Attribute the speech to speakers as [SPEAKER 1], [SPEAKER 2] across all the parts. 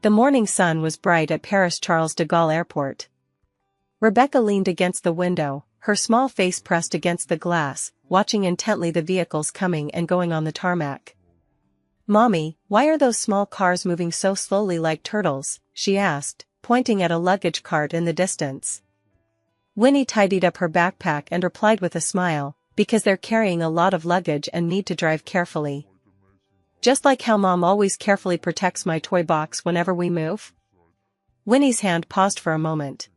[SPEAKER 1] The morning sun was bright at Paris Charles de Gaulle Airport. Rebecca leaned against the window, her small face pressed against the glass, watching intently the vehicles coming and going on the tarmac. "Mommy, why are those small cars moving so slowly like turtles?" she asked, pointing at a luggage cart in the distance. Winnie tidied up her backpack and replied with a smile, "Because they're carrying a lot of luggage and need to drive carefully. Just like how Mom always carefully protects my toy box whenever we move." Winnie's hand paused for a moment.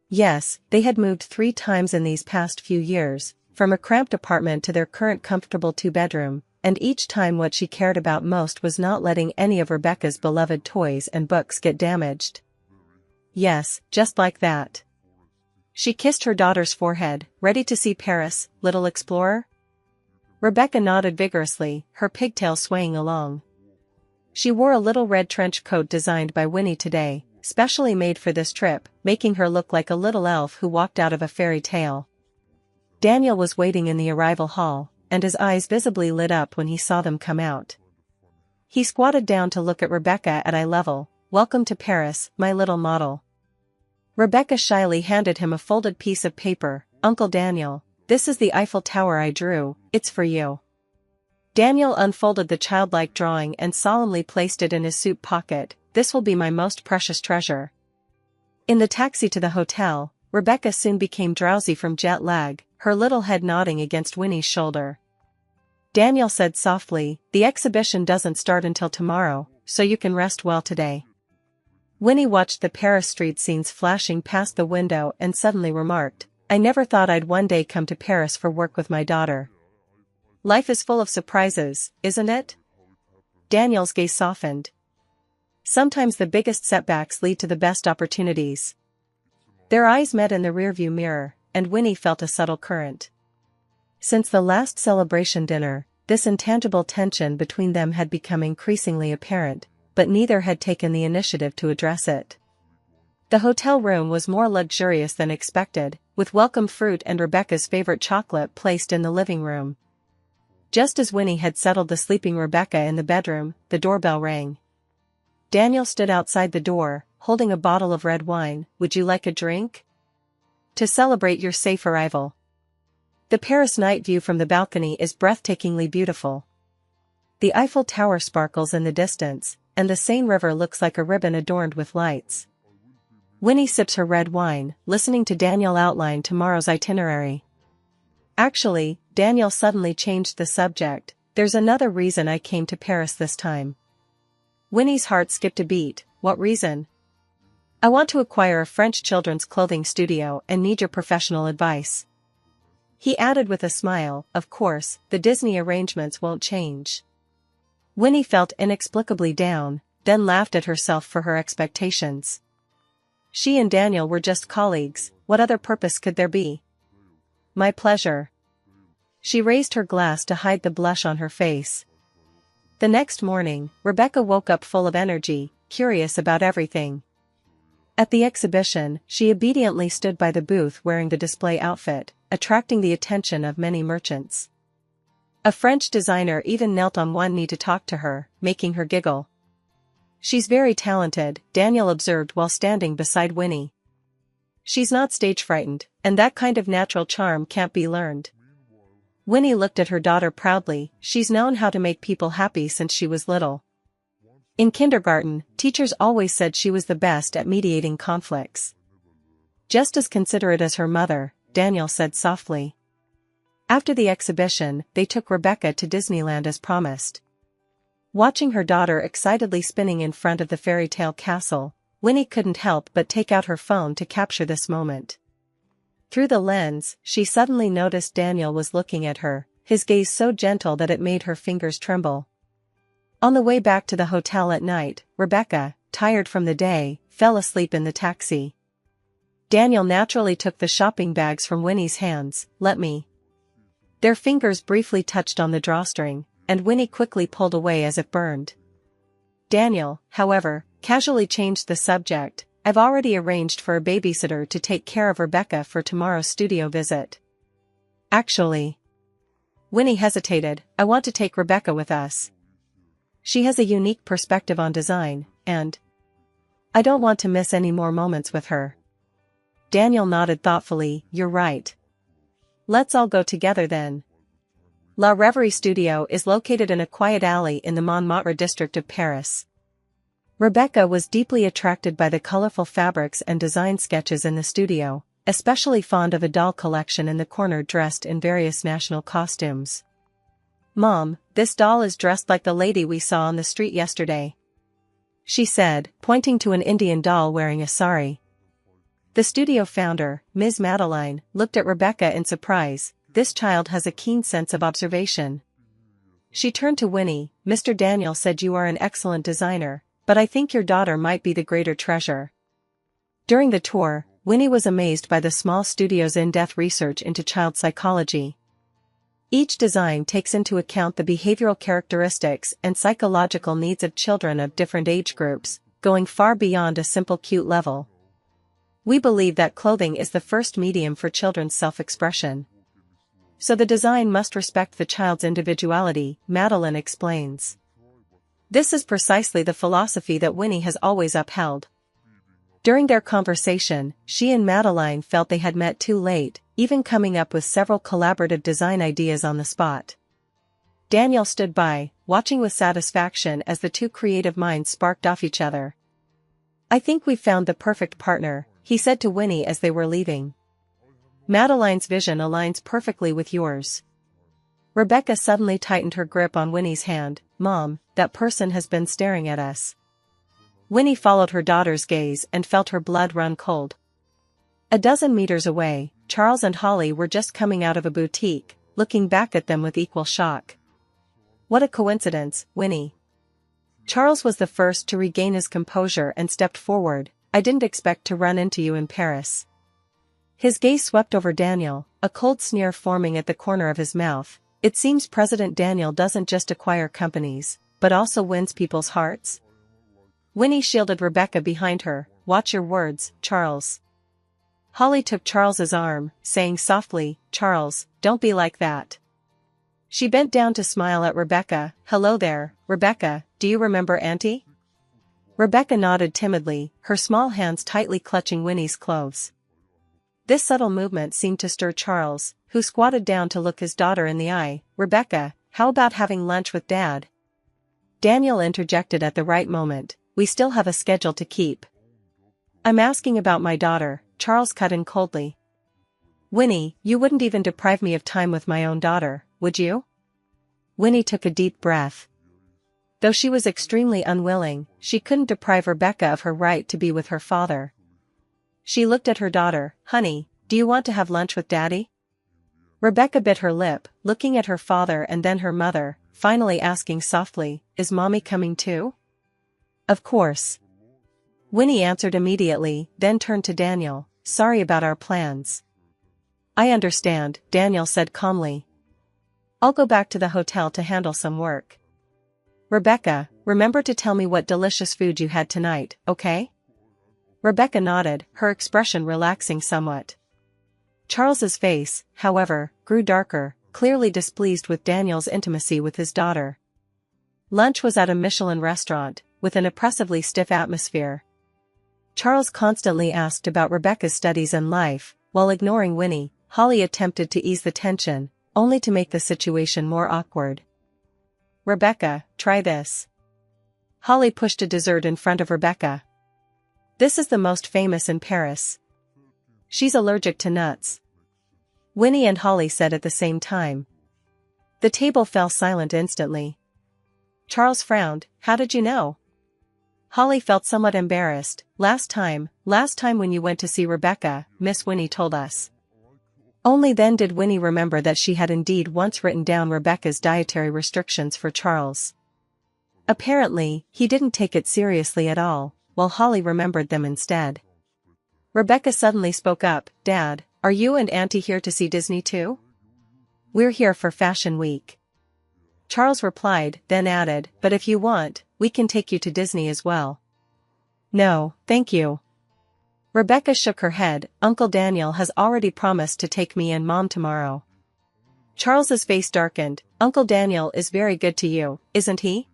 [SPEAKER 1] Yes, they had moved 3 times in these past few years, from a cramped apartment to their current comfortable 2-bedroom, and each time what she cared about most was not letting any of Rebecca's beloved toys and books get damaged. "Yes, just like that." She kissed her daughter's forehead. "Ready to see Paris, little explorer?" Rebecca nodded vigorously, her pigtails swaying along. She wore a little red trench coat designed by Winnie today, specially made for this trip, making her look like a little elf who walked out of a fairy tale. Daniel was waiting in the arrival hall, and his eyes visibly lit up when he saw them come out. He squatted down to look at Rebecca at eye level. "Welcome to Paris, my little model." Rebecca shyly handed him a folded piece of paper. "Uncle Daniel, this is the Eiffel Tower I drew, it's for you." Daniel unfolded the childlike drawing and solemnly placed it in his suit pocket. "This will be my most precious treasure." In the taxi to the hotel, Rebecca soon became drowsy from jet lag, her little head nodding against Winnie's shoulder. Daniel said softly, "The exhibition doesn't start until tomorrow, so you can rest well today." Winnie watched the Paris street scenes flashing past the window and suddenly remarked, "I never thought I'd one day come to Paris for work with my daughter." "Life is full of surprises, isn't it?" Daniel's gaze softened. "Sometimes the biggest setbacks lead to the best opportunities." Their eyes met in the rearview mirror, and Winnie felt a subtle current. Since the last celebration dinner, this intangible tension between them had become increasingly apparent, but neither had taken the initiative to address it. The hotel room was more luxurious than expected, with welcome fruit and Rebecca's favorite chocolate placed in the living room. Just as Winnie had settled the sleeping Rebecca in the bedroom, the doorbell rang. Daniel stood outside the door, holding a bottle of red wine. "Would you like a drink?" "To celebrate your safe arrival. The Paris night view from the balcony is breathtakingly beautiful. The Eiffel Tower sparkles in the distance, and the Seine River looks like a ribbon adorned with lights." Winnie sips her red wine, listening to Daniel outline tomorrow's itinerary. "Actually," Daniel suddenly changed the subject, "there's another reason I came to Paris this time." Winnie's heart skipped a beat. "What reason?" "I want to acquire a French children's clothing studio and need your professional advice." He added with a smile, "Of course, the Disney arrangements won't change." Winnie felt inexplicably down, then laughed at herself for her expectations. She and Daniel were just colleagues, what other purpose could there be? "My pleasure." She raised her glass to hide the blush on her face. The next morning, Rebecca woke up full of energy, curious about everything. At the exhibition, she obediently stood by the booth wearing the display outfit, attracting the attention of many merchants. A French designer even knelt on one knee to talk to her, making her giggle. "She's very talented," Daniel observed while standing beside Winnie. "She's not stage frightened, and that kind of natural charm can't be learned." Winnie looked at her daughter proudly. "She's known how to make people happy since she was little. In kindergarten, teachers always said she was the best at mediating conflicts." "Just as considerate as her mother," Daniel said softly. After the exhibition, they took Rebecca to Disneyland as promised. Watching her daughter excitedly spinning in front of the fairy tale castle, Winnie couldn't help but take out her phone to capture this moment. Through the lens, she suddenly noticed Daniel was looking at her, his gaze so gentle that it made her fingers tremble. On the way back to the hotel at night, Rebecca, tired from the day, fell asleep in the taxi. Daniel naturally took the shopping bags from Winnie's hands. "Let me." Their fingers briefly touched on the drawstring, and Winnie quickly pulled away as if burned. Daniel, however, casually changed the subject. "I've already arranged for a babysitter to take care of Rebecca for tomorrow's studio visit." "Actually," Winnie hesitated, "I want to take Rebecca with us. She has a unique perspective on design, and I don't want to miss any more moments with her. Daniel nodded thoughtfully, you're right. Let's all go together then. La Rêverie Studio is located in a quiet alley in the Montmartre district of Paris. Rebecca was deeply attracted by the colorful fabrics and design sketches in the studio, especially fond of a doll collection in the corner dressed in various national costumes. Mom, this doll is dressed like the lady we saw on the street yesterday, she said, pointing to an Indian doll wearing a sari. The studio founder, Ms. Madeline, looked at Rebecca in surprise. This child has a keen sense of observation. She turned to Winnie. Mr. Daniel said you are an excellent designer, but I think your daughter might be the greater treasure. During the tour, Winnie was amazed by the small studio's in-depth research into child psychology. Each design takes into account the behavioral characteristics and psychological needs of children of different age groups, going far beyond a simple cute level. We believe that clothing is the first medium for children's self-expression. So the design must respect the child's individuality, Madeline explains. This is precisely the philosophy that Winnie has always upheld. During their conversation, she and Madeline felt they had met too late, even coming up with several collaborative design ideas on the spot. Daniel stood by, watching with satisfaction as the two creative minds sparked off each other. I think we've found the perfect partner, he said to Winnie as they were leaving. Madeline's vision aligns perfectly with yours. Rebecca suddenly tightened her grip on Winnie's hand. Mom, that person has been staring at us. Winnie followed her daughter's gaze and felt her blood run cold. A dozen meters away, Charles and Holly were just coming out of a boutique, looking back at them with equal shock. What a coincidence, Winnie. Charles was the first to regain his composure and stepped forward. I didn't expect to run into you in Paris. His gaze swept over Daniel, a cold sneer forming at the corner of his mouth. It seems President Daniel doesn't just acquire companies, but also wins people's hearts. Winnie shielded Rebecca behind her. Watch your words, Charles. Holly took Charles's arm, saying softly, Charles, don't be like that. She bent down to smile at Rebecca. Hello there, Rebecca, do you remember Auntie? Rebecca nodded timidly, her small hands tightly clutching Winnie's clothes. This subtle movement seemed to stir Charles, who squatted down to look his daughter in the eye. Rebecca, how about having lunch with Dad? Daniel interjected at the right moment. We still have a schedule to keep. I'm asking about my daughter, Charles cut in coldly. Winnie, you wouldn't even deprive me of time with my own daughter, would you? Winnie took a deep breath. Though she was extremely unwilling, she couldn't deprive Rebecca of her right to be with her father. She looked at her daughter. Honey, do you want to have lunch with Daddy? Rebecca bit her lip, looking at her father and then her mother, finally asking softly, is Mommy coming too? Of course. Winnie answered immediately, then turned to Daniel. Sorry about our plans. I understand, Daniel said calmly. I'll go back to the hotel to handle some work. Rebecca, remember to tell me what delicious food you had tonight, okay? Rebecca nodded, her expression relaxing somewhat. Charles's face, however, grew darker, clearly displeased with Daniel's intimacy with his daughter. Lunch was at a Michelin restaurant, with an oppressively stiff atmosphere. Charles constantly asked about Rebecca's studies and life, while ignoring Winnie. Holly attempted to ease the tension, only to make the situation more awkward. Rebecca, try this. Holly pushed a dessert in front of Rebecca. This is the most famous in Paris. She's allergic to nuts. Winnie and Holly said at the same time. The table fell silent instantly. Charles frowned. How did you know? Holly felt somewhat embarrassed. Last time when you went to see Rebecca, Miss Winnie told us. Only then did Winnie remember that she had indeed once written down Rebecca's dietary restrictions for Charles. Apparently, he didn't take it seriously at all, while Holly remembered them instead. Rebecca suddenly spoke up. Dad, are you and Auntie here to see Disney too? We're here for Fashion Week. Charles replied, then added, but if you want, we can take you to Disney as well. No, thank you. Rebecca shook her head. Uncle Daniel has already promised to take me and Mom tomorrow. Charles's face darkened. Uncle Daniel is very good to you, isn't he?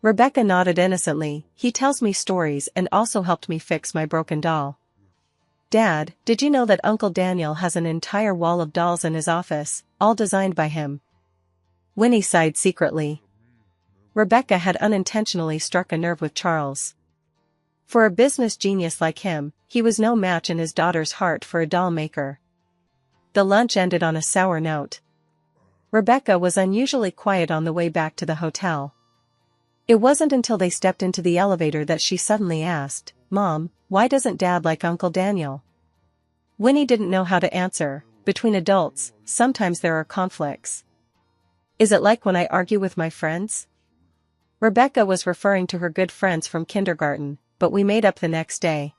[SPEAKER 1] Rebecca nodded innocently. He tells me stories and also helped me fix my broken doll. Dad, did you know that Uncle Daniel has an entire wall of dolls in his office, all designed by him? Winnie sighed secretly. Rebecca had unintentionally struck a nerve with Charles. For a business genius like him, he was no match in his daughter's heart for a doll maker. The lunch ended on a sour note. Rebecca was unusually quiet on the way back to the hotel. It wasn't until they stepped into the elevator that she suddenly asked, "Mom, why doesn't Dad like Uncle Daniel?" Winnie didn't know how to answer. Between adults, sometimes there are conflicts. Is it like when I argue with my friends? Rebecca was referring to her good friends from kindergarten, but we made up the next day.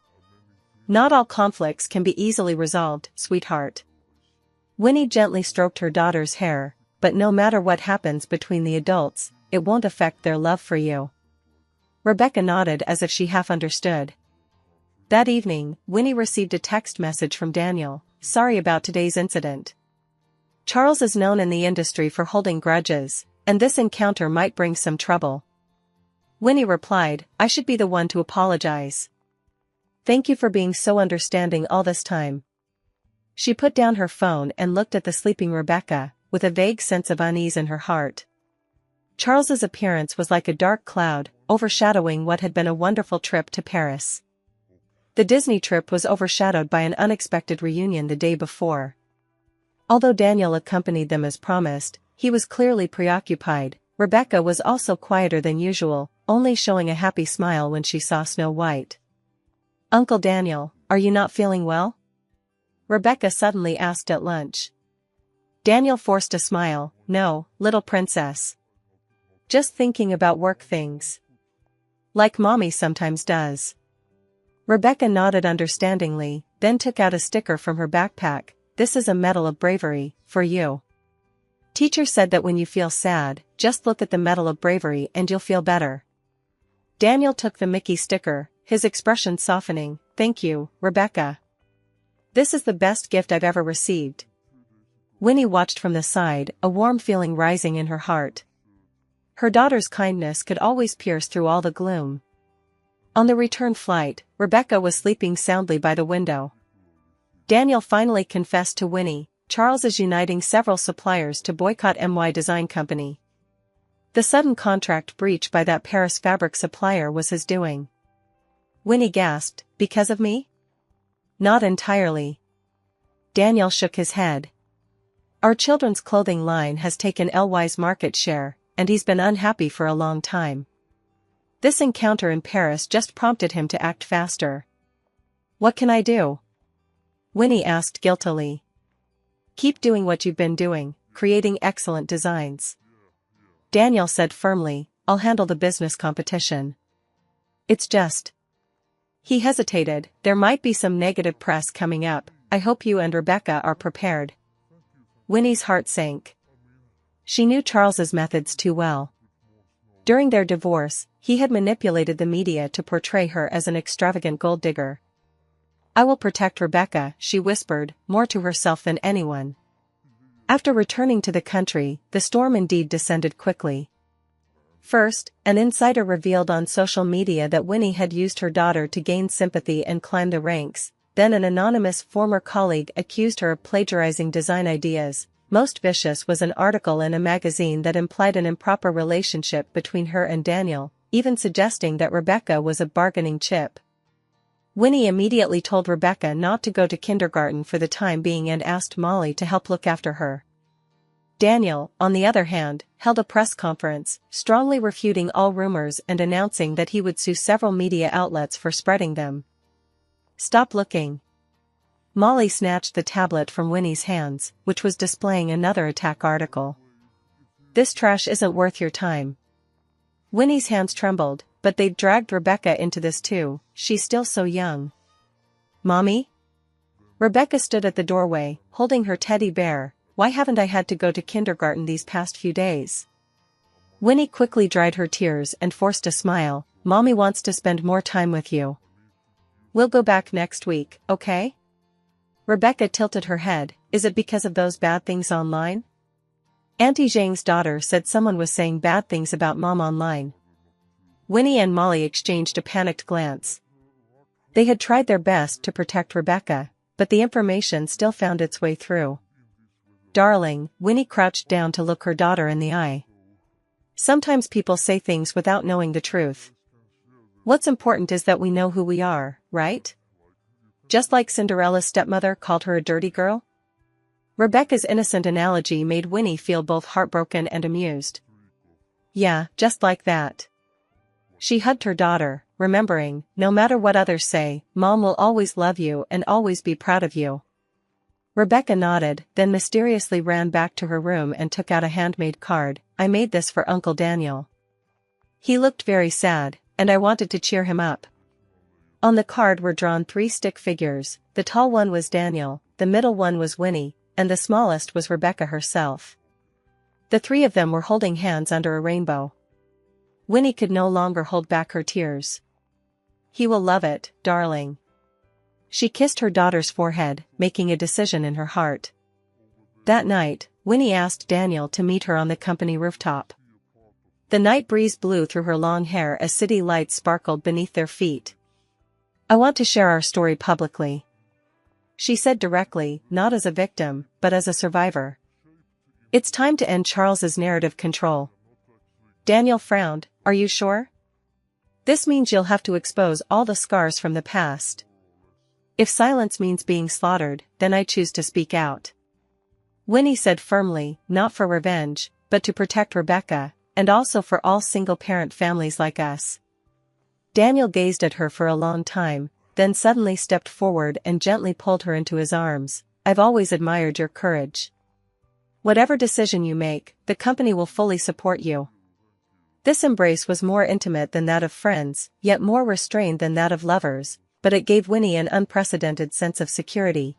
[SPEAKER 1] Not all conflicts can be easily resolved, sweetheart. Winnie gently stroked her daughter's hair, but no matter what happens between the adults, it won't affect their love for you. Rebecca nodded as if she half understood. That evening, Winnie received a text message from Daniel. "Sorry about today's incident. Charles is known in the industry for holding grudges, and this encounter might bring some trouble." Winnie replied, "I should be the one to apologize. Thank you for being so understanding all this time." She put down her phone and looked at the sleeping Rebecca, with a vague sense of unease in her heart. Charles's appearance was like a dark cloud, overshadowing what had been a wonderful trip to Paris. The Disney trip was overshadowed by an unexpected reunion the day before. Although Daniel accompanied them as promised, he was clearly preoccupied. Rebecca was also quieter than usual, only showing a happy smile when she saw Snow White. "Uncle Daniel, are you not feeling well?" Rebecca suddenly asked at lunch. Daniel forced a smile. "No, little princess. Just thinking about work things. Like Mommy sometimes does." Rebecca nodded understandingly, then took out a sticker from her backpack. "This is a Medal of Bravery, for you. Teacher said that when you feel sad, just look at the Medal of Bravery and you'll feel better." Daniel took the Mickey sticker, his expression softening. "Thank you, Rebecca. This is the best gift I've ever received." Winnie watched from the side, a warm feeling rising in her heart. Her daughter's kindness could always pierce through all the gloom. On the return flight, Rebecca was sleeping soundly by the window. Daniel finally confessed to Winnie, Charles is uniting several suppliers to boycott MY Design Company. The sudden contract breach by that Paris fabric supplier was his doing. Winnie gasped, "Because of me?" "Not entirely." Daniel shook his head. "Our children's clothing line has taken LY's market share, and he's been unhappy for a long time. This encounter in Paris just prompted him to act faster." "What can I do?" Winnie asked guiltily. "Keep doing what you've been doing, creating excellent designs." Daniel said firmly, "I'll handle the business competition. It's just..." He hesitated. "There might be some negative press coming up. I hope you and Rebecca are prepared." Winnie's heart sank. She knew Charles's methods too well. During their divorce, he had manipulated the media to portray her as an extravagant gold digger. "I will protect Rebecca," she whispered, more to herself than anyone. After returning to the country, the storm indeed descended quickly. First, an insider revealed on social media that Winnie had used her daughter to gain sympathy and climb the ranks. Then an anonymous former colleague accused her of plagiarizing design ideas. Most vicious was an article in a magazine that implied an improper relationship between her and Daniel, even suggesting that Rebecca was a bargaining chip. Winnie immediately told Rebecca not to go to kindergarten for the time being and asked Molly to help look after her. Daniel, on the other hand, held a press conference, strongly refuting all rumors and announcing that he would sue several media outlets for spreading them. "Stop looking." Molly snatched the tablet from Winnie's hands, which was displaying another attack article. "This trash isn't worth your time." Winnie's hands trembled, but they'd dragged Rebecca into this too, she's still so young. "Mommy?" Rebecca stood at the doorway, holding her teddy bear. "Why haven't I had to go to kindergarten these past few days?" Winnie quickly dried her tears and forced a smile. "Mommy wants to spend more time with you. We'll go back next week, okay?" Rebecca tilted her head. "Is it because of those bad things online?" Auntie Zhang's daughter said someone was saying bad things about Mom online. Winnie and Molly exchanged a panicked glance. They had tried their best to protect Rebecca, but the information still found its way through. "Darling," Winnie crouched down to look her daughter in the eye. "Sometimes people say things without knowing the truth. What's important is that we know who we are, right? Just like Cinderella's stepmother called her a dirty girl?" Rebecca's innocent analogy made Winnie feel both heartbroken and amused. "Yeah, just like that." She hugged her daughter, remembering, no matter what others say, Mom will always love you and always be proud of you. Rebecca nodded, then mysteriously ran back to her room and took out a handmade card. "I made this for Uncle Daniel. He looked very sad, and I wanted to cheer him up." On the card were drawn 3 stick figures. The tall one was Daniel, the middle one was Winnie, and the smallest was Rebecca herself. The 3 of them were holding hands under a rainbow. Winnie could no longer hold back her tears. "He will love it, darling." She kissed her daughter's forehead, making a decision in her heart. That night, Winnie asked Daniel to meet her on the company rooftop. The night breeze blew through her long hair as city lights sparkled beneath their feet. "I want to share our story publicly," she said directly, not as a victim, but as a survivor. "It's time to end Charles's narrative control." Daniel frowned. "Are you sure? This means you'll have to expose all the scars from the past." "If silence means being slaughtered, then I choose to speak out," Winnie said firmly, not for revenge, but to protect Rebecca, and also for all single-parent families like us. Daniel gazed at her for a long time, then suddenly stepped forward and gently pulled her into his arms. "I've always admired your courage. Whatever decision you make, the company will fully support you." This embrace was more intimate than that of friends, yet more restrained than that of lovers, but it gave Winnie an unprecedented sense of security.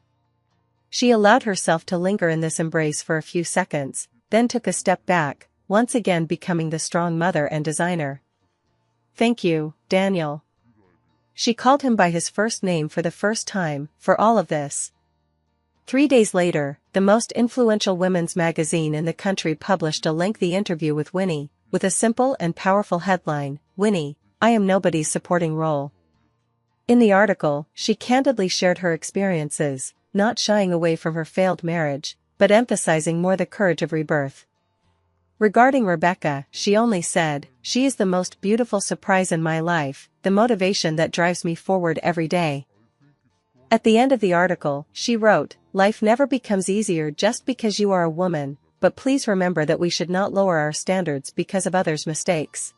[SPEAKER 1] She allowed herself to linger in this embrace for a few seconds, then took a step back, once again becoming the strong mother and designer. "Thank you, Daniel." She called him by his first name for the first time, for all of this. 3 days later, the most influential women's magazine in the country published a lengthy interview with Winnie, with a simple and powerful headline, "Winnie, I am nobody's supporting role." In the article, she candidly shared her experiences, not shying away from her failed marriage, but emphasizing more the courage of rebirth. Regarding Rebecca, she only said, "She is the most beautiful surprise in my life, the motivation that drives me forward every day." At the end of the article, she wrote, "Life never becomes easier just because you are a woman, but please remember that we should not lower our standards because of others' mistakes.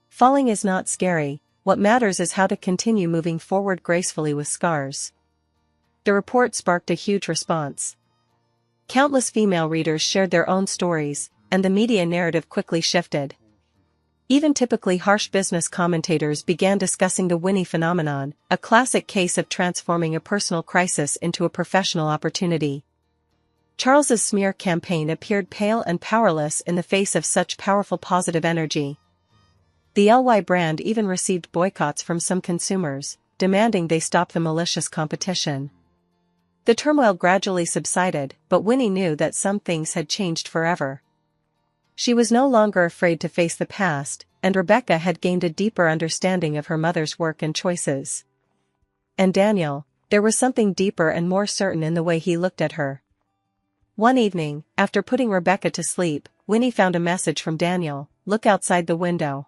[SPEAKER 1] Falling is not scary, what matters is how to continue moving forward gracefully with scars." The report sparked a huge response. Countless female readers shared their own stories, and the media narrative quickly shifted. Even typically harsh business commentators began discussing the Winnie phenomenon, a classic case of transforming a personal crisis into a professional opportunity. Charles's smear campaign appeared pale and powerless in the face of such powerful positive energy. The LY brand even received boycotts from some consumers, demanding they stop the malicious competition. The turmoil gradually subsided, but Winnie knew that some things had changed forever. She was no longer afraid to face the past, and Rebecca had gained a deeper understanding of her mother's work and choices. And Daniel, there was something deeper and more certain in the way he looked at her. One evening, after putting Rebecca to sleep, Winnie found a message from Daniel, "Look outside the window."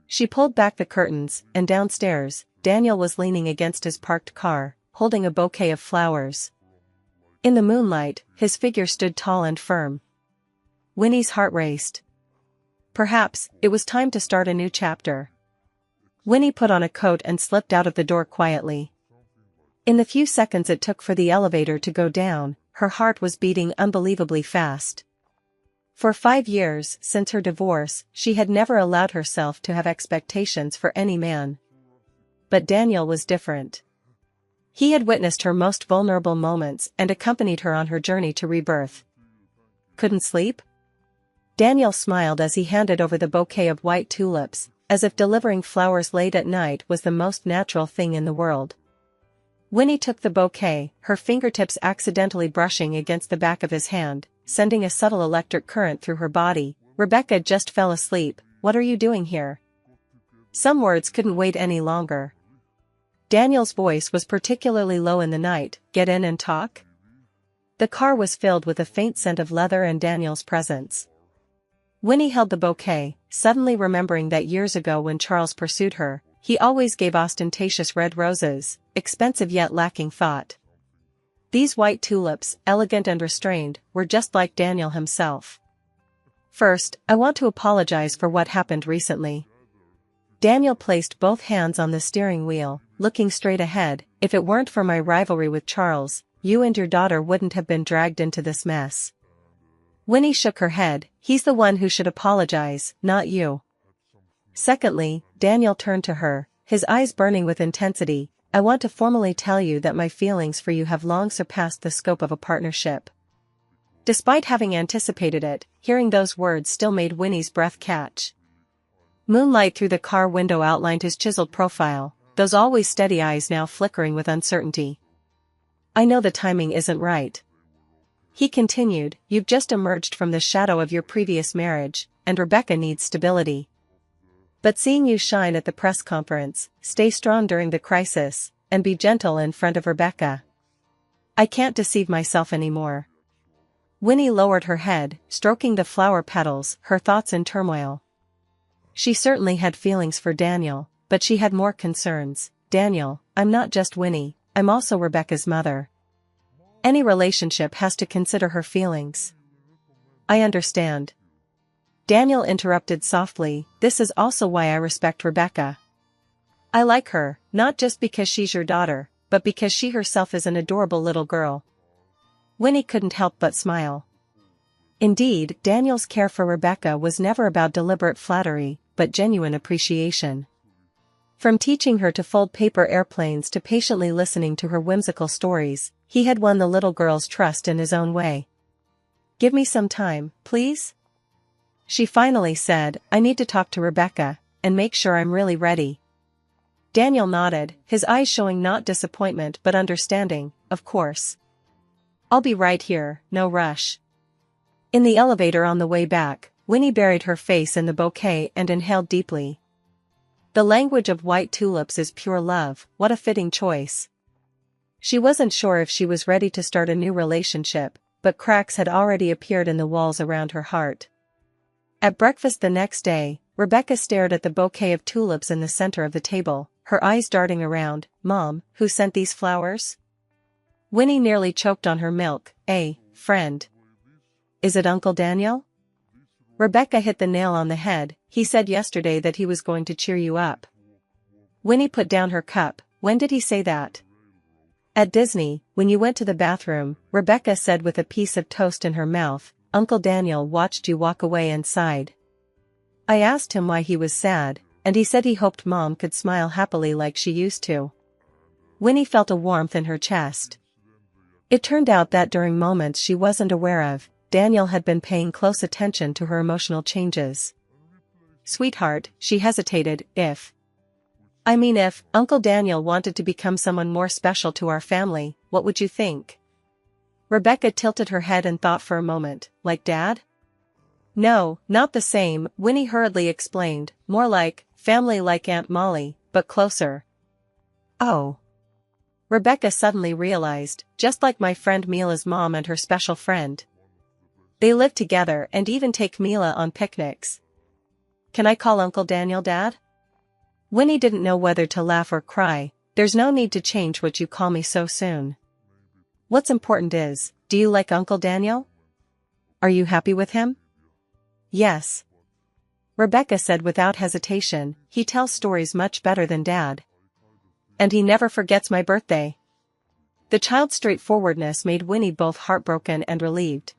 [SPEAKER 1] She pulled back the curtains, and downstairs, Daniel was leaning against his parked car, holding a bouquet of flowers. In the moonlight, his figure stood tall and firm. Winnie's heart raced. Perhaps, it was time to start a new chapter. Winnie put on a coat and slipped out of the door quietly. In the few seconds it took for the elevator to go down, her heart was beating unbelievably fast. For 5 years, since her divorce, she had never allowed herself to have expectations for any man. But Daniel was different. He had witnessed her most vulnerable moments and accompanied her on her journey to rebirth. Couldn't sleep? Daniel smiled as he handed over the bouquet of white tulips, as if delivering flowers late at night was the most natural thing in the world. Winnie took the bouquet, her fingertips accidentally brushing against the back of his hand, sending a subtle electric current through her body. "Rebecca just fell asleep, what are you doing here?" Some words couldn't wait any longer. Daniel's voice was particularly low in the night. Get in and talk? The car was filled with a faint scent of leather and Daniel's presence. Winnie held the bouquet, suddenly remembering that years ago when Charles pursued her, he always gave ostentatious red roses, expensive yet lacking thought. These white tulips, elegant and restrained, were just like Daniel himself. First, I want to apologize for what happened recently. Daniel placed both hands on the steering wheel, looking straight ahead. If it weren't for my rivalry with Charles, you and your daughter wouldn't have been dragged into this mess. Winnie shook her head. He's the one who should apologize, not you. Secondly, Daniel turned to her, his eyes burning with intensity. I want to formally tell you that my feelings for you have long surpassed the scope of a partnership. Despite having anticipated it, hearing those words still made Winnie's breath catch. Moonlight through the car window outlined his chiseled profile, those always steady eyes now flickering with uncertainty. I know the timing isn't right. He continued, you've just emerged from the shadow of your previous marriage, and Rebecca needs stability. But seeing you shine at the press conference, stay strong during the crisis, and be gentle in front of Rebecca. I can't deceive myself anymore. Winnie lowered her head, stroking the flower petals, her thoughts in turmoil. She certainly had feelings for Daniel, but she had more concerns. Daniel, I'm not just Winnie, I'm also Rebecca's mother. Any relationship has to consider her feelings. I understand. Daniel interrupted softly, this is also why I respect Rebecca. I like her, not just because she's your daughter, but because she herself is an adorable little girl. Winnie couldn't help but smile. Indeed, Daniel's care for Rebecca was never about deliberate flattery, but genuine appreciation. From teaching her to fold paper airplanes to patiently listening to her whimsical stories, he had won the little girl's trust in his own way. Give me some time, please? She finally said, I need to talk to Rebecca, and make sure I'm really ready. Daniel nodded, his eyes showing not disappointment but understanding. Of course. I'll be right here, no rush. In the elevator on the way back, Winnie buried her face in the bouquet and inhaled deeply. The language of white tulips is pure love, what a fitting choice. She wasn't sure if she was ready to start a new relationship, but cracks had already appeared in the walls around her heart. At breakfast the next day, Rebecca stared at the bouquet of tulips in the center of the table, her eyes darting around. Mom, who sent these flowers? Winnie nearly choked on her milk. Friend. Is it Uncle Daniel? Rebecca hit the nail on the head. He said yesterday that he was going to cheer you up. Winnie put down her cup. When did he say that? At Disney, when you went to the bathroom, Rebecca said with a piece of toast in her mouth. Uncle Daniel watched you walk away and sighed. I asked him why he was sad, and he said he hoped Mom could smile happily like she used to. Winnie felt a warmth in her chest. It turned out that during moments she wasn't aware of, Daniel had been paying close attention to her emotional changes. Sweetheart, she hesitated, if Uncle Daniel wanted to become someone more special to our family, what would you think? Rebecca tilted her head and thought for a moment, like Dad? No, not the same, Winnie hurriedly explained, more like, family like Aunt Molly, but closer. Oh. Rebecca suddenly realized, just like my friend Mila's mom and her special friend. They live together and even take Mila on picnics. Can I call Uncle Daniel Dad? Winnie didn't know whether to laugh or cry. There's no need to change what you call me so soon. What's important is, do you like Uncle Daniel? Are you happy with him? Yes. Rebecca said without hesitation, he tells stories much better than Dad. And he never forgets my birthday. The child's straightforwardness made Winnie both heartbroken and relieved.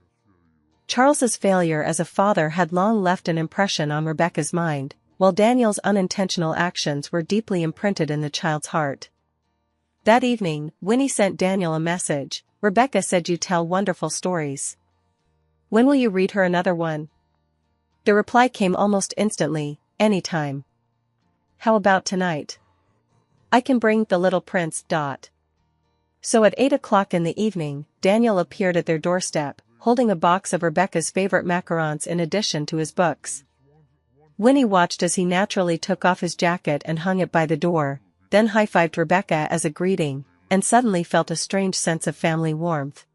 [SPEAKER 1] Charles's failure as a father had long left an impression on Rebecca's mind, while Daniel's unintentional actions were deeply imprinted in the child's heart. That evening, Winnie sent Daniel a message. Rebecca said you tell wonderful stories. When will you read her another one? The reply came almost instantly, anytime. How about tonight? I can bring The Little Prince. So at 8 o'clock in the evening, Daniel appeared at their doorstep, holding a box of Rebecca's favorite macarons in addition to his books. Winnie watched as he naturally took off his jacket and hung it by the door, then high-fived Rebecca as a greeting, and suddenly felt a strange sense of family warmth.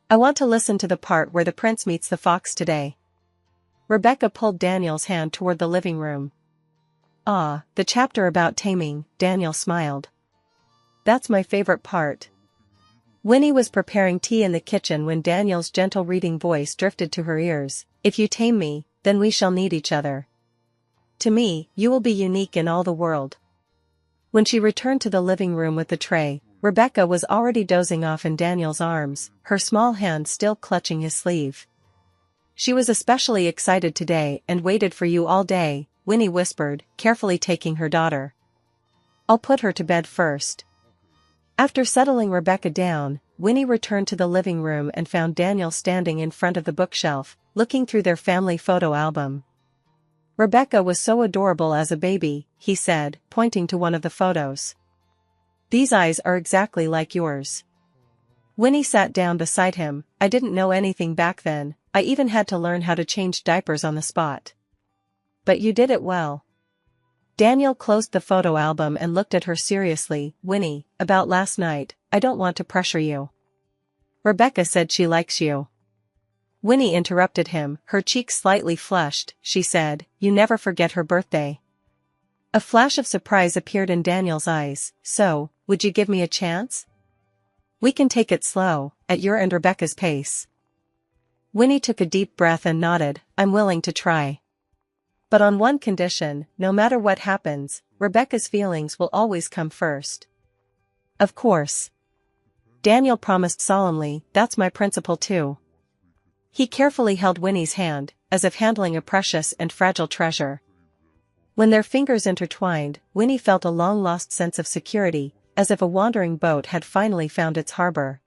[SPEAKER 1] "I want to listen to the part where the prince meets the fox today." Rebecca pulled Daniel's hand toward the living room. "Ah, the chapter about taming," Daniel smiled. "That's my favorite part." Winnie was preparing tea in the kitchen when Daniel's gentle reading voice drifted to her ears. "If you tame me, then we shall need each other. To me, you will be unique in all the world." When she returned to the living room with the tray, Rebecca was already dozing off in Daniel's arms, her small hand still clutching his sleeve. "She was especially excited today and waited for you all day," Winnie whispered, carefully taking her daughter. "I'll put her to bed first." After settling Rebecca down, Winnie returned to the living room and found Daniel standing in front of the bookshelf, looking through their family photo album. "Rebecca was so adorable as a baby," he said, pointing to one of the photos. "These eyes are exactly like yours." Winnie sat down beside him. "I didn't know anything back then, I even had to learn how to change diapers on the spot." "But you did it well." Daniel closed the photo album and looked at her seriously. "Winnie, about last night, I don't want to pressure you. Rebecca said she likes you." Winnie interrupted him, her cheeks slightly flushed. She said, "You never forget her birthday." A flash of surprise appeared in Daniel's eyes. "So, would you give me a chance? We can take it slow, at your and Rebecca's pace." Winnie took a deep breath and nodded. "I'm willing to try. But on one condition, no matter what happens, Rebecca's feelings will always come first." "Of course." Daniel promised solemnly. "That's my principle too." He carefully held Winnie's hand, as if handling a precious and fragile treasure. When their fingers intertwined, Winnie felt a long-lost sense of security, as if a wandering boat had finally found its harbor.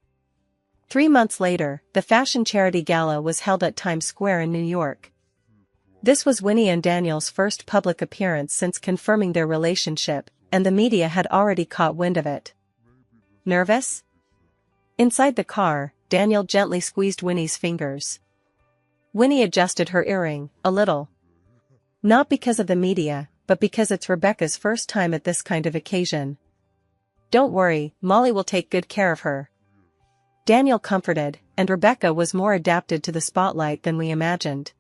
[SPEAKER 1] 3 months later, the fashion charity gala was held at Times Square in New York. This was Winnie and Daniel's first public appearance since confirming their relationship, and the media had already caught wind of it. "Nervous?" Inside the car, Daniel gently squeezed Winnie's fingers. Winnie adjusted her earring, a little. "Not because of the media, but because it's Rebecca's first time at this kind of occasion. Don't worry, Molly will take good care of her." Daniel comforted, and Rebecca was more adapted to the spotlight than we imagined.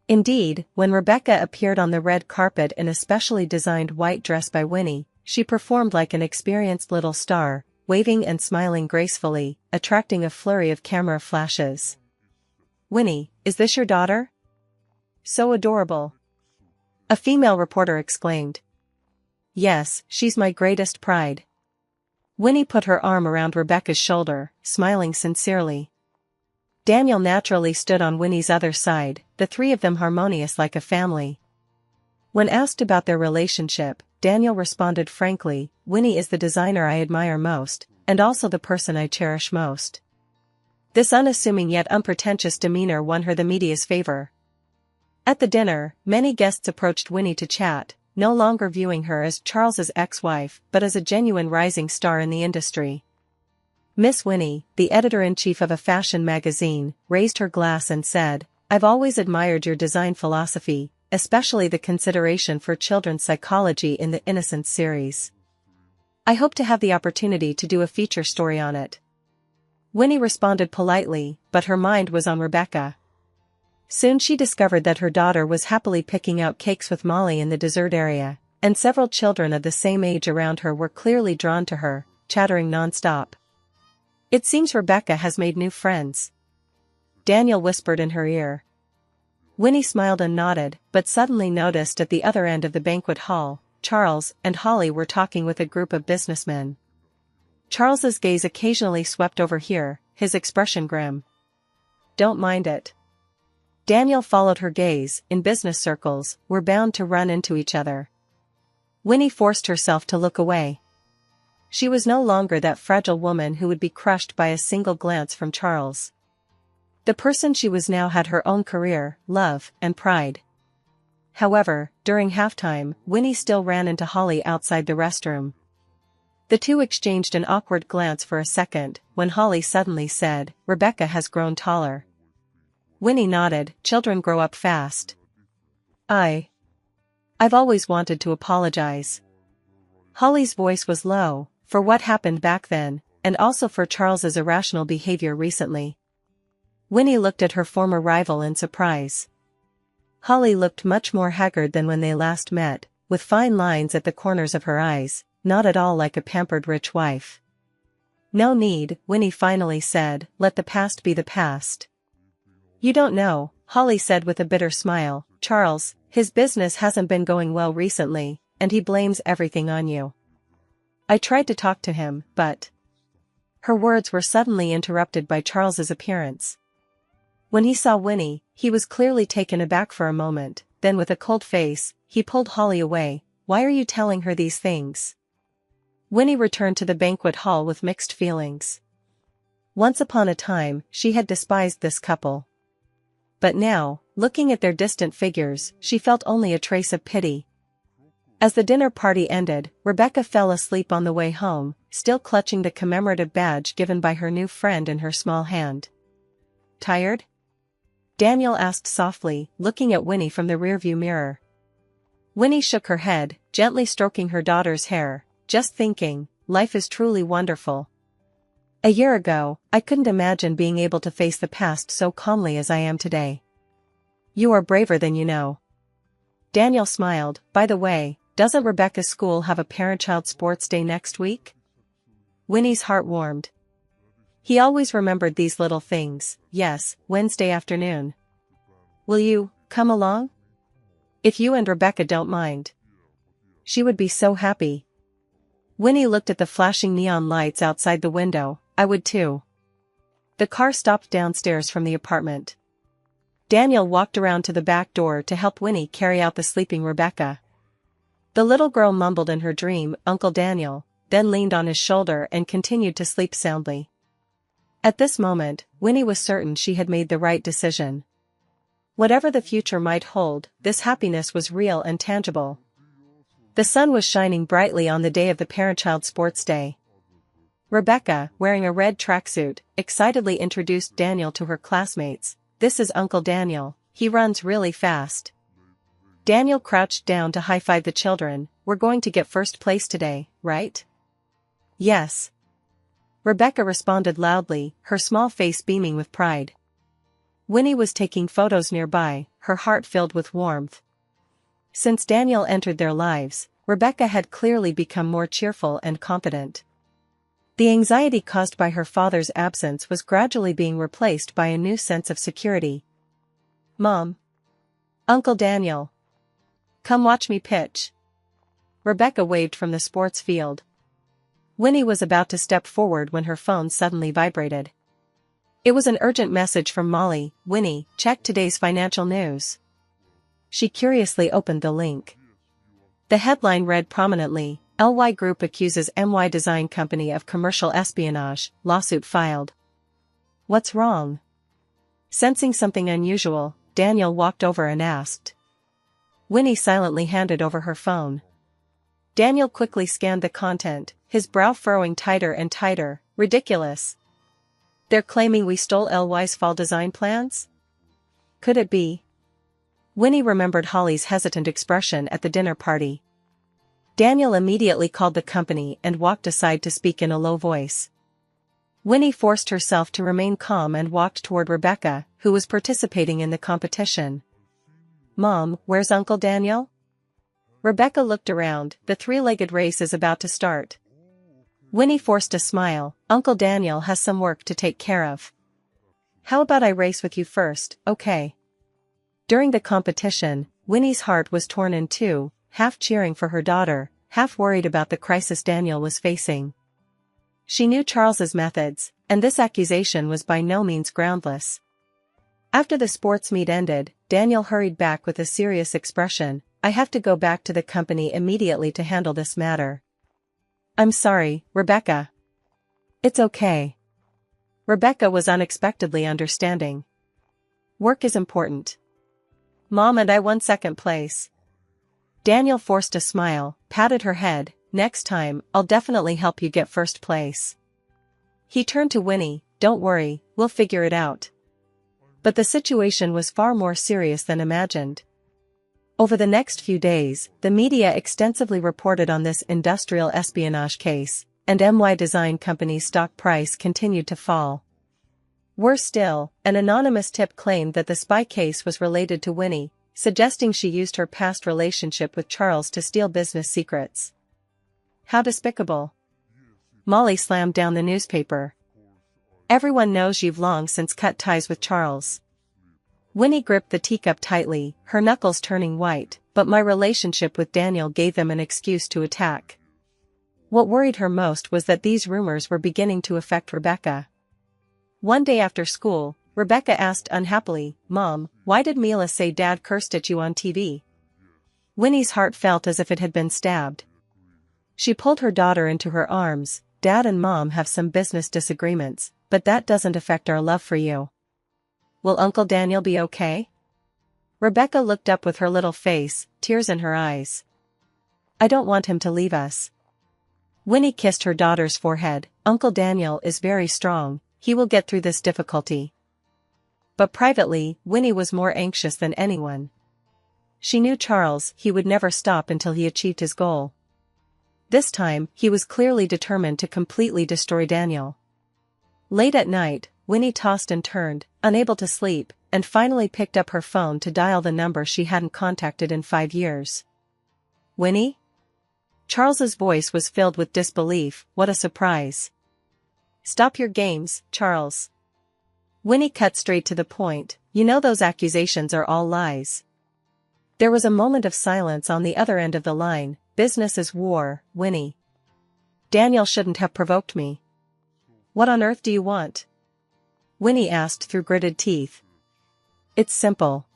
[SPEAKER 1] Indeed, when Rebecca appeared on the red carpet in a specially designed white dress by Winnie, she performed like an experienced little star, waving and smiling gracefully, attracting a flurry of camera flashes. "Winnie, is this your daughter? So adorable!" a female reporter exclaimed. "Yes, she's my greatest pride." Winnie put her arm around Rebecca's shoulder, smiling sincerely. Daniel naturally stood on Winnie's other side, the three of them harmonious like a family. When asked about their relationship, Daniel responded frankly, "Winnie is the designer I admire most, and also the person I cherish most." This unassuming yet unpretentious demeanor won her the media's favor. At the dinner, many guests approached Winnie to chat, no longer viewing her as Charles's ex-wife but as a genuine rising star in the industry. Miss Winnie, the editor-in-chief of a fashion magazine, raised her glass and said, "I've always admired your design philosophy, especially the consideration for children's psychology in the Innocence series. I hope to have the opportunity to do a feature story on it." Winnie responded politely, but her mind was on Rebecca. Soon she discovered that her daughter was happily picking out cakes with Molly in the dessert area, and several children of the same age around her were clearly drawn to her, chattering non-stop. "It seems Rebecca has made new friends," Daniel whispered in her ear. Winnie smiled and nodded, but suddenly noticed at the other end of the banquet hall, Charles and Holly were talking with a group of businessmen. Charles's gaze occasionally swept over here, his expression grim. "Don't mind it." Daniel followed her gaze. In business circles, we're bound to run into each other. Winnie forced herself to look away. She was no longer that fragile woman who would be crushed by a single glance from Charles. The person she was now had her own career, love, and pride. However, during halftime, Winnie still ran into Holly outside the restroom. The two exchanged an awkward glance for a second, when Holly suddenly said, "Rebecca has grown taller." Winnie nodded. "Children grow up fast." I've always wanted to apologize. Holly's voice was low, for what happened back then, and also for Charles's irrational behavior recently. Winnie looked at her former rival in surprise. Holly looked much more haggard than when they last met, with fine lines at the corners of her eyes, not at all like a pampered rich wife. No need, Winnie finally said, let the past be the past. You don't know, Holly said with a bitter smile, Charles, his business hasn't been going well recently, and he blames everything on you. I tried to talk to him, but... Her words were suddenly interrupted by Charles's appearance. When he saw Winnie, he was clearly taken aback for a moment, then with a cold face, he pulled Holly away. Why are you telling her these things? Winnie returned to the banquet hall with mixed feelings. Once upon a time, she had despised this couple. But now, looking at their distant figures, she felt only a trace of pity. As the dinner party ended, Rebecca fell asleep on the way home, still clutching the commemorative badge given by her new friend in her small hand. Tired? Daniel asked softly, looking at Winnie from the rearview mirror. Winnie shook her head, gently stroking her daughter's hair, just thinking, life is truly wonderful. A year ago, I couldn't imagine being able to face the past so calmly as I am today. You are braver than you know. Daniel smiled. By the way, doesn't Rebecca's school have a parent-child sports day next week? Winnie's heart warmed. He always remembered these little things. Yes, Wednesday afternoon. Will you come along? If you and Rebecca don't mind. She would be so happy. Winnie looked at the flashing neon lights outside the window. I would too. The car stopped downstairs from the apartment. Daniel walked around to the back door to help Winnie carry out the sleeping Rebecca. The little girl mumbled in her dream, Uncle Daniel, then leaned on his shoulder and continued to sleep soundly. At this moment, Winnie was certain she had made the right decision. Whatever the future might hold, this happiness was real and tangible. The sun was shining brightly on the day of the parent-child sports day. Rebecca, wearing a red tracksuit, excitedly introduced Daniel to her classmates. This is Uncle Daniel, he runs really fast. Daniel crouched down to high-five the children. We're going to get first place today, right? Yes. Rebecca responded loudly, her small face beaming with pride. Winnie was taking photos nearby, her heart filled with warmth. Since Daniel entered their lives, Rebecca had clearly become more cheerful and confident. The anxiety caused by her father's absence was gradually being replaced by a new sense of security. Mom. Uncle Daniel. Come watch me pitch. Rebecca waved from the sports field. Winnie was about to step forward when her phone suddenly vibrated. It was an urgent message from Molly. Winnie, check today's financial news. She curiously opened the link. The headline read prominently, LY Group accuses MY Design Company of commercial espionage, lawsuit filed. What's wrong? Sensing something unusual, Daniel walked over and asked. Winnie silently handed over her phone. Daniel quickly scanned the content, his brow furrowing tighter and tighter. Ridiculous. They're claiming we stole LY's fall design plans? Could it be? Winnie remembered Holly's hesitant expression at the dinner party. Daniel immediately called the company and walked aside to speak in a low voice. Winnie forced herself to remain calm and walked toward Rebecca, who was participating in the competition. Mom, where's Uncle Daniel? Rebecca looked around. The three-legged race is about to start. Winnie forced a smile. Uncle Daniel has some work to take care of. How about I race with you first, okay? During the competition, Winnie's heart was torn in two, half cheering for her daughter, half worried about the crisis Daniel was facing. She knew Charles's methods, and this accusation was by no means groundless. After the sports meet ended, Daniel hurried back with a serious expression. I have to go back to the company immediately to handle this matter. I'm sorry, Rebecca. It's okay. Rebecca was unexpectedly understanding. Work is important. Mom and I won second place. Daniel forced a smile, patted her head. Next time, I'll definitely help you get first place. He turned to Winnie. Don't worry, we'll figure it out. But the situation was far more serious than imagined. Over the next few days, the media extensively reported on this industrial espionage case, and MY Design Company's stock price continued to fall. Worse still, an anonymous tip claimed that the spy case was related to Winnie, suggesting she used her past relationship with Charles to steal business secrets. How despicable. Molly slammed down the newspaper. Everyone knows you've long since cut ties with Charles. Winnie gripped the teacup tightly, her knuckles turning white, but my relationship with Daniel gave them an excuse to attack. What worried her most was that these rumors were beginning to affect Rebecca. One day after school, Rebecca asked unhappily, "Mom, why did Mila say Dad cursed at you on TV?" Winnie's heart felt as if it had been stabbed. She pulled her daughter into her arms. "Dad and Mom have some business disagreements, but that doesn't affect our love for you. Will Uncle Daniel be okay?" Rebecca looked up with her little face, tears in her eyes. "I don't want him to leave us." Winnie kissed her daughter's forehead. "Uncle Daniel is very strong, he will get through this difficulty." But privately, Winnie was more anxious than anyone. She knew Charles, he would never stop until he achieved his goal. This time, he was clearly determined to completely destroy Daniel. Late at night, Winnie tossed and turned, unable to sleep, and finally picked up her phone to dial the number she hadn't contacted in 5 years. "Winnie?" Charles's voice was filled with disbelief. What a surprise. "Stop your games, Charles." Winnie cut straight to the point. "You know those accusations are all lies." There was a moment of silence on the other end of the line. "Business is war, Winnie. Daniel shouldn't have provoked me." "What on earth do you want?" Winnie asked through gritted teeth. "It's simple."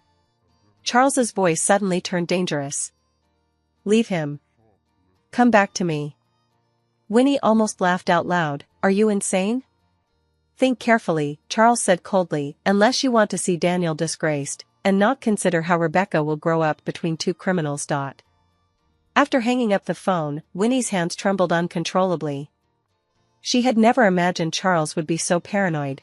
[SPEAKER 1] Charles's voice suddenly turned dangerous. "Leave him. Come back to me." Winnie almost laughed out loud. "Are you insane?" "Think carefully," Charles said coldly, "unless you want to see Daniel disgraced, and not consider how Rebecca will grow up between two criminals. After hanging up the phone, Winnie's hands trembled uncontrollably. She had never imagined Charles would be so paranoid.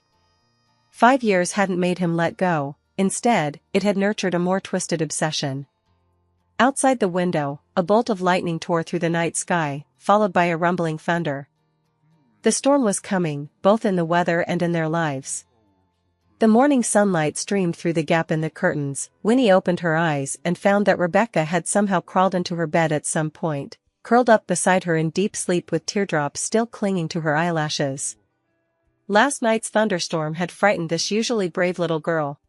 [SPEAKER 1] 5 years hadn't made him let go, instead, it had nurtured a more twisted obsession. Outside the window, a bolt of lightning tore through the night sky, followed by a rumbling thunder. The storm was coming, both in the weather and in their lives. The morning sunlight streamed through the gap in the curtains. Winnie opened her eyes and found that Rebecca had somehow crawled into her bed at some point, curled up beside her in deep sleep with teardrops still clinging to her eyelashes. Last night's thunderstorm had frightened this usually brave little girl.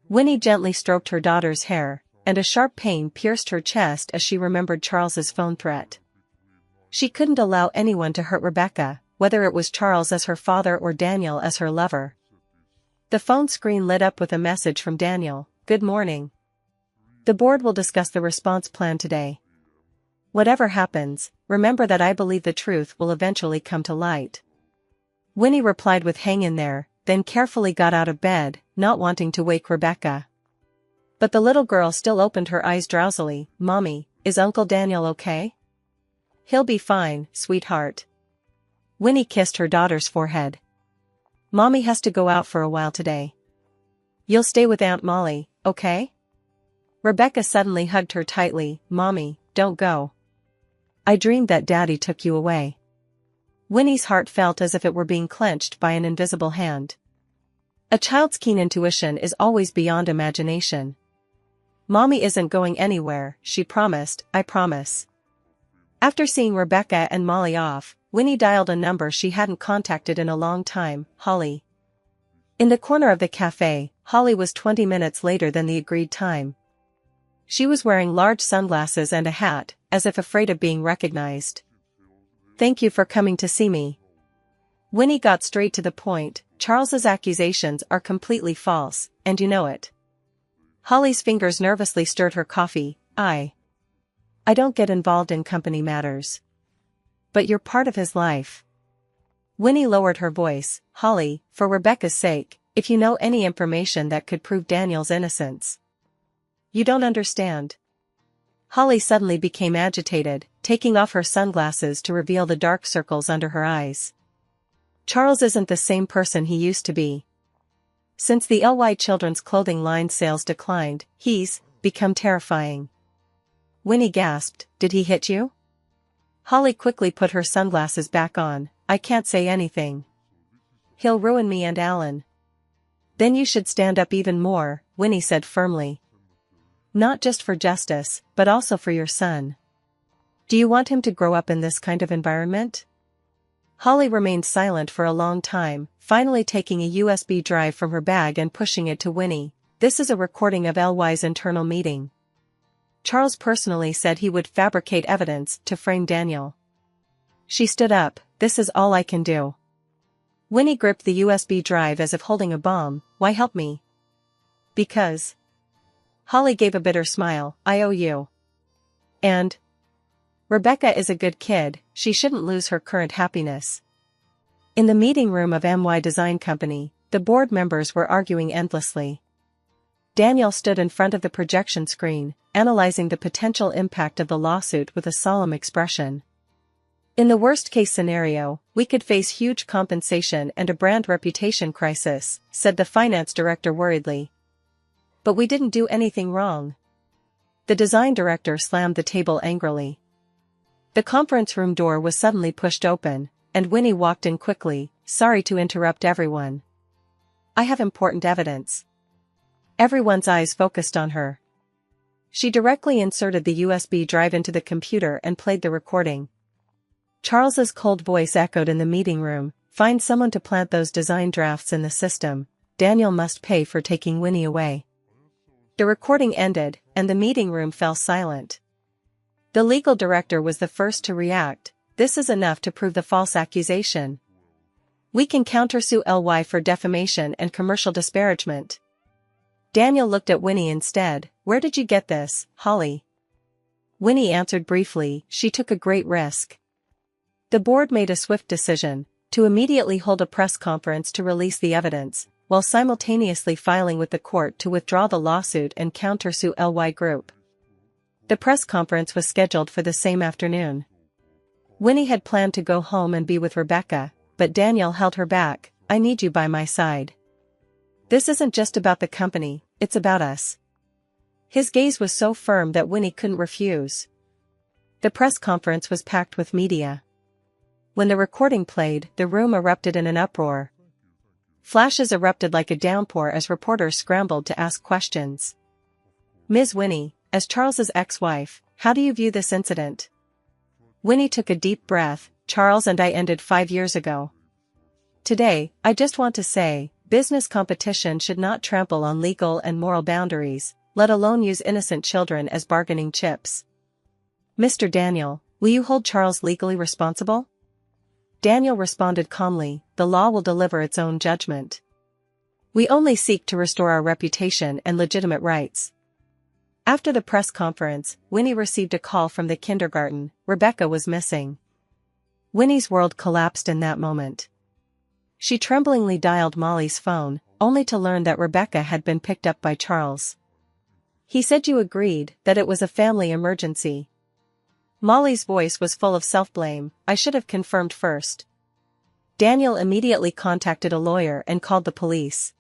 [SPEAKER 1] Winnie gently stroked her daughter's hair, and a sharp pain pierced her chest as she remembered Charles's phone threat. She couldn't allow anyone to hurt Rebecca, whether it was Charles as her father or Daniel as her lover. The phone screen lit up with a message from Daniel. "Good morning. The board will discuss the response plan today. Whatever happens, remember that I believe the truth will eventually come to light." Winnie replied with "Hang in there," then carefully got out of bed, not wanting to wake Rebecca. But the little girl still opened her eyes drowsily. "Mommy, is Uncle Daniel okay?" "He'll be fine, sweetheart." Winnie kissed her daughter's forehead. "Mommy has to go out for a while today. You'll stay with Aunt Molly, okay?" Rebecca suddenly hugged her tightly. "Mommy, don't go. I dreamed that Daddy took you away." Winnie's heart felt as if it were being clenched by an invisible hand. A child's keen intuition is always beyond imagination. "Mommy isn't going anywhere," she promised. "I promise." After seeing Rebecca and Molly off, Winnie dialed a number she hadn't contacted in a long time. Holly. In the corner of the cafe, Holly was 20 minutes later than the agreed time. She was wearing large sunglasses and a hat, as if afraid of being recognized. "Thank you for coming to see me." Winnie got straight to the point. "Charles's accusations are completely false, and you know it." Holly's fingers nervously stirred her coffee. I don't get involved in company matters. But you're part of his life." Winnie lowered her voice. "Holly, for Rebecca's sake, if you know any information that could prove Daniel's innocence." "You don't understand." Holly suddenly became agitated, taking off her sunglasses to reveal the dark circles under her eyes. "Charles isn't the same person he used to be. Since the LY children's clothing line sales declined, he's become terrifying. Winnie gasped, "Did he hit you?" Holly quickly put her sunglasses back on. "I can't say anything. He'll ruin me and Alan." "Then you should stand up even more," Winnie said firmly. "Not just for justice, but also for your son. Do you want him to grow up in this kind of environment?" Holly remained silent for a long time, finally taking a USB drive from her bag and pushing it to Winnie. "This is a recording of LY's internal meeting. Charles personally said he would fabricate evidence to frame Daniel." She stood up. "This is all I can do." Winnie gripped the USB drive as if holding a bomb. "Why help me?" "Because." Holly gave a bitter smile. "I owe you. And Rebecca is a good kid, she shouldn't lose her current happiness." In the meeting room of MY Design Company, the board members were arguing endlessly. Daniel stood in front of the projection screen, analyzing the potential impact of the lawsuit with a solemn expression. "In the worst-case scenario, we could face huge compensation and a brand reputation crisis," said the finance director worriedly. "But we didn't do anything wrong." The design director slammed the table angrily. The conference room door was suddenly pushed open, and Winnie walked in quickly. "Sorry to interrupt everyone. I have important evidence." Everyone's eyes focused on her. She directly inserted the USB drive into the computer and played the recording. Charles's cold voice echoed in the meeting room. "Find someone to plant those design drafts in the system. Daniel must pay for taking Winnie away." The recording ended, and the meeting room fell silent. The legal director was the first to react. "This is enough to prove the false accusation. We can countersue LY for defamation and commercial disparagement." Daniel looked at Winnie instead. "Where did you get this, Holly?" Winnie answered briefly. "She took a great risk." The board made a swift decision to immediately hold a press conference to release the evidence, while simultaneously filing with the court to withdraw the lawsuit and countersue LY Group. The press conference was scheduled for the same afternoon. Winnie had planned to go home and be with Rebecca, but Daniel held her back. "I need you by my side. This isn't just about the company, it's about us." His gaze was so firm that Winnie couldn't refuse. The press conference was packed with media. When the recording played, the room erupted in an uproar. Flashes erupted like a downpour as reporters scrambled to ask questions. "Ms. Winnie, as Charles's ex-wife, how do you view this incident?" Winnie took a deep breath. "Charles and I ended 5 years ago. Today, I just want to say, business competition should not trample on legal and moral boundaries, let alone use innocent children as bargaining chips." "Mr. Daniel, will you hold Charles legally responsible?" Daniel responded calmly. "The law will deliver its own judgment. We only seek to restore our reputation and legitimate rights." After the press conference, Winnie received a call from the kindergarten. Rebecca was missing. Winnie's world collapsed in that moment. She tremblingly dialed Molly's phone, only to learn that Rebecca had been picked up by Charles. "He said you agreed that it was a family emergency." Molly's voice was full of self-blame. "I should have confirmed first." Daniel immediately contacted a lawyer and called the police.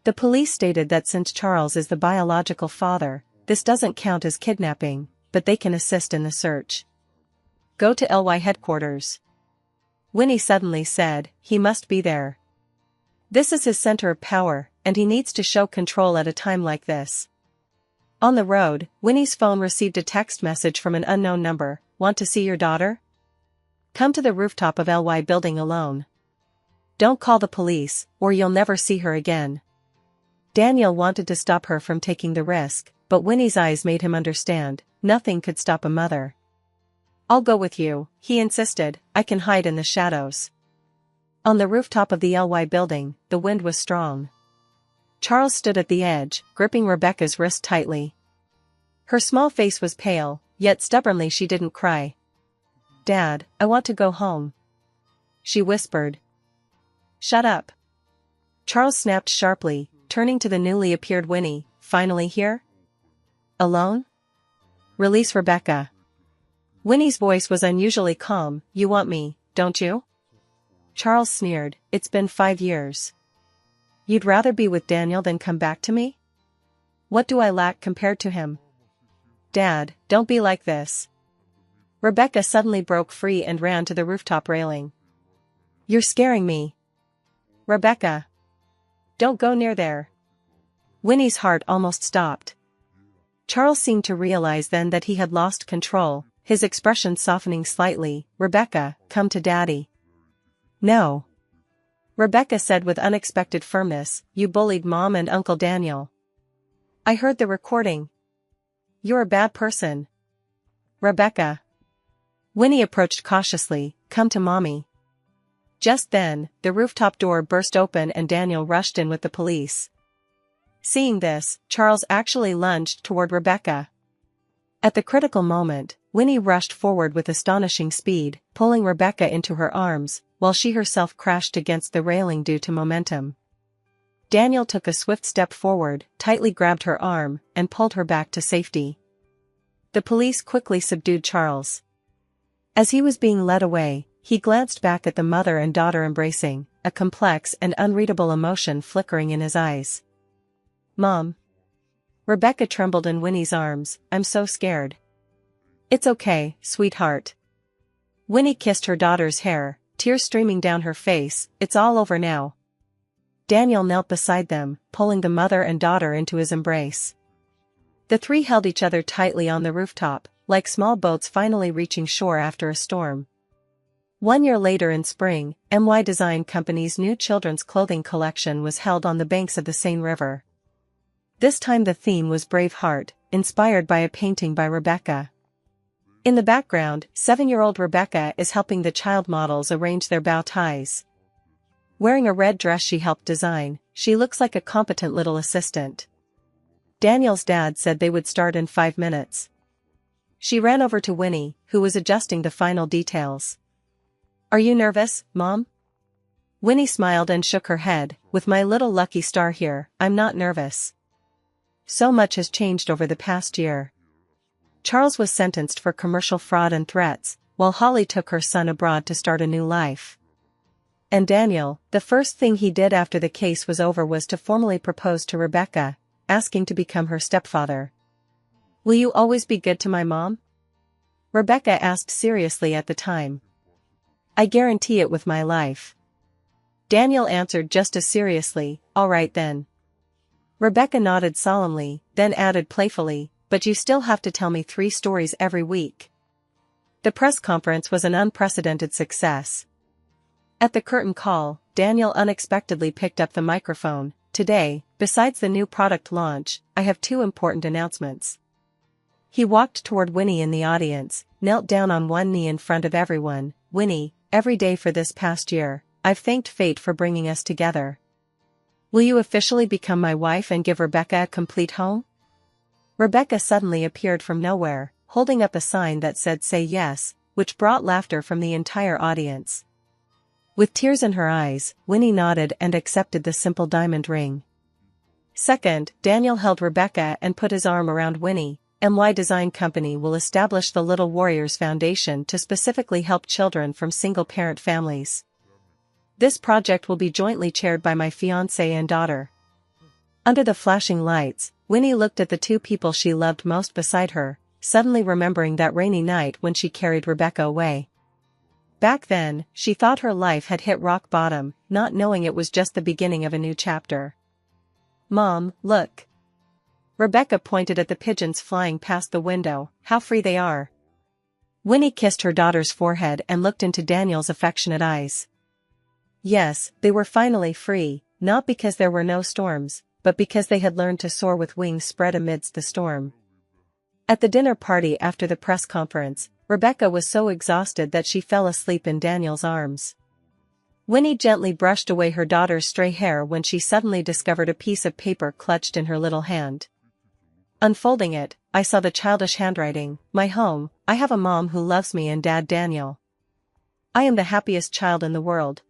[SPEAKER 1] The police stated that since Charles is the biological father, this doesn't count as kidnapping, but they can assist in the search. "Go to LY headquarters." Winnie suddenly said. "He must be there. This is his center of power, and he needs to show control at a time like this." On the road, Winnie's phone received a text message from an unknown number. "Want to see your daughter? Come to the rooftop of LY building alone. Don't call the police, or you'll never see her again." Daniel wanted to stop her from taking the risk, but Winnie's eyes made him understand, nothing could stop a mother. "I'll go with you," he insisted. "I can hide in the shadows." On the rooftop of the LY building, the wind was strong. Charles stood at the edge, gripping Rebecca's wrist tightly. Her small face was pale, yet stubbornly she didn't cry. "Dad, I want to go home," she whispered. "Shut up." Charles snapped sharply, turning to the newly appeared Winnie. "Finally here? Alone? Release Rebecca." Winnie's voice was unusually calm. "You want me, don't you?" Charles sneered. "It's been 5 years. You'd rather be with Daniel than come back to me?" What do I lack compared to him? Dad, don't be like this. Rebecca suddenly broke free and ran to the rooftop railing. You're scaring me. Rebecca. Don't go near there. Winnie's heart almost stopped. Charles seemed to realize then that he had lost control, his expression softening slightly. Rebecca, come to Daddy. No. Rebecca said with unexpected firmness, you bullied Mom and Uncle Daniel. I heard the recording. You're a bad person. Rebecca. Winnie approached cautiously, come to Mommy. Just then, the rooftop door burst open and Daniel rushed in with the police. Seeing this, Charles actually lunged toward Rebecca. At the critical moment, Winnie rushed forward with astonishing speed, pulling Rebecca into her arms, while she herself crashed against the railing due to momentum. Daniel took a swift step forward, tightly grabbed her arm, and pulled her back to safety. The police quickly subdued Charles. As he was being led away, he glanced back at the mother and daughter embracing, a complex and unreadable emotion flickering in his eyes. Mom. Rebecca trembled in Winnie's arms, I'm so scared. It's okay, sweetheart. Winnie kissed her daughter's hair, tears streaming down her face, it's all over now. Daniel knelt beside them, pulling the mother and daughter into his embrace. The three held each other tightly on the rooftop, like small boats finally reaching shore after a storm. 1 year later in spring, MY Design Company's new children's clothing collection was held on the banks of the Seine River. This time the theme was Brave Heart, inspired by a painting by Rebecca. In the background, 7-year-old Rebecca is helping the child models arrange their bow ties. Wearing a red dress she helped design, she looks like a competent little assistant. Daniel's dad said they would start in 5 minutes. She ran over to Winnie, who was adjusting the final details. Are you nervous, Mom? Winnie smiled and shook her head, with my little lucky star here, I'm not nervous. So much has changed over the past year. Charles was sentenced for commercial fraud and threats, while Holly took her son abroad to start a new life. And Daniel, the first thing he did after the case was over was to formally propose to Rebecca, asking to become her stepfather. Will you always be good to my mom? Rebecca asked seriously at the time. I guarantee it with my life. Daniel answered just as seriously, all right then. Rebecca nodded solemnly, then added playfully, but you still have to tell me 3 stories every week. The press conference was an unprecedented success. At the curtain call, Daniel unexpectedly picked up the microphone. Today, besides the new product launch, I have 2 important announcements. He walked toward Winnie in the audience, knelt down on one knee in front of everyone. Winnie, every day for this past year, I've thanked fate for bringing us together. Will you officially become my wife and give Rebecca a complete home? Rebecca suddenly appeared from nowhere, holding up a sign that said say yes, which brought laughter from the entire audience. With tears in her eyes, Winnie nodded and accepted the simple diamond ring. Second, Daniel held Rebecca and put his arm around Winnie. MY Design Company will establish the Little Warriors Foundation to specifically help children from single-parent families. This project will be jointly chaired by my fiancé and daughter. Under the flashing lights, Winnie looked at the 2 people she loved most beside her, suddenly remembering that rainy night when she carried Rebecca away. Back then, she thought her life had hit rock bottom, not knowing it was just the beginning of a new chapter. Mom, look. Rebecca pointed at the pigeons flying past the window, how free they are. Winnie kissed her daughter's forehead and looked into Daniel's affectionate eyes. Yes, they were finally free, not because there were no storms, but because they had learned to soar with wings spread amidst the storm. At the dinner party after the press conference, Rebecca was so exhausted that she fell asleep in Daniel's arms. Winnie gently brushed away her daughter's stray hair when she suddenly discovered a piece of paper clutched in her little hand. Unfolding it, I saw the childish handwriting, my home, I have a mom who loves me and Dad Daniel. I am the happiest child in the world.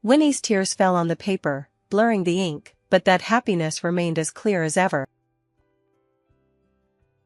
[SPEAKER 1] Winnie's tears fell on the paper, blurring the ink, but that happiness remained as clear as ever.